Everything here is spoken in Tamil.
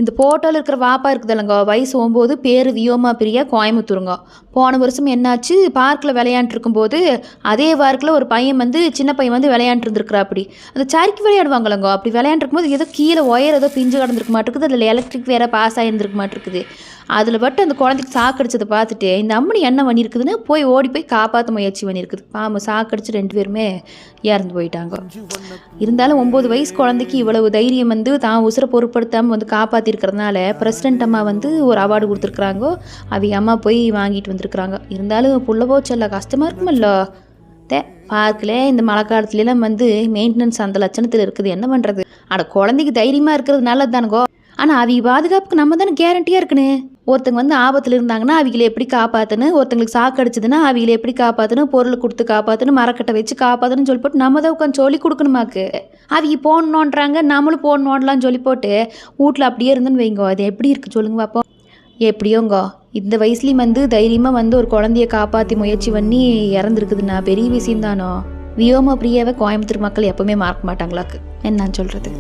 இந்த ஃபோட்டோவில் இருக்கிற வாப்பா இருக்குதுல்லங்க, வயசு 9, பேர் வியோமா பிரியா, கோயம்புத்தூருங்க. போன வருஷம் என்னாச்சு, பார்க்கில் விளையாண்டுருக்கும்போது அதே பார்க்கில் ஒரு பையன் வந்து சின்ன பையன் வந்து விளையாண்டுருந்துருக்குறா. அப்படி அந்த சறுக்கி விளையாடுவாங்களங்க, அப்படி விளையாண்டுருக்கும்போது ஏதோ கீழே ஒயர் ஏதோ பிஞ்சு கிடந்திருக்க மாட்டிருக்குது. அதில் எலக்ட்ரிக் வேறு பாஸ் ஆகியிருந்துருக்க மாட்டிருக்குது. அதில் பட்டு அந்த குழந்தைக்கு சாக்கடிச்சதை பார்த்துட்டு இந்த அம்மனி என்ன பண்ணியிருக்குதுன்னு ஓடி போய் காப்பாற்ற முயற்சி பண்ணியிருக்குது. பாம்பு சாக்கடிச்சு 2 பேருமே இறந்து போயிட்டாங்க. இருந்தாலும் 9 வயசு குழந்தைக்கு இவ்வளவு தைரியம் வந்து தான் உசுரை பொருட்படுத்தாமல் வந்து காப்பாற்றிருக்கிறதுனால பிரசிடென்ட் அம்மா வந்து ஒரு அவார்டு கொடுத்துருக்குறாங்க. அவங்க அம்மா போய் வாங்கிட்டு வந்திருக்குறாங்க. இருந்தாலும் புள்ள போச்சல்ல, கஷ்டமாக இருக்குமல்ல. பார்க்கல இந்த மழை காலத்துலலாம் வந்து மெயின்டெனன்ஸ் அந்த லட்சணத்தில் இருக்குது, என்ன பண்ணுறது. குழந்தைக்கு தைரியமாக இருக்கிறது நல்லது தானுங்கோ. ஆனால் அவங்க பாதுகாப்புக்கு நம்ம தானே கேரண்டியாக இருக்குன்னு. ஒருத்தங்க வந்து ஆபத்தில் இருந்தாங்கன்னா அவங்கள எப்படி காப்பாற்றணும், ஒருத்தங்களுக்கு சாக்கு அடிச்சதுன்னா அவங்கள எப்படி காப்பாற்றணும், பொருள் கொடுத்து காப்பாற்றணும், மரக்கட்டை வச்சு காப்பாற்றணும்னு சொல்லி போட்டு நம்ம தான் உட்காந்து சொல்லி கொடுக்கணுமாக்கு. அவங்க போடணுன்றாங்க, நம்மளும் போடணும்லாம் சொல்லி போட்டு வீட்டில் அப்படியே இருந்துன்னு வைங்கோ. அது எப்படி இருக்குது சொல்லுங்க பார்ப்போம். எப்படியோங்கோ இந்த வயசுலேயும் வந்து தைரியமாக வந்து ஒரு குழந்தைய காப்பாற்றி முயற்சி பண்ணி இறந்துருக்குதுண்ணா, பெரிய விஷயம் தானோ. வியோமா பிரியாவை கோயம்புத்தூர் மக்கள் எப்பவுமே மறக்க மாட்டாங்களாக்கு. என்னன்னு சொல்கிறது.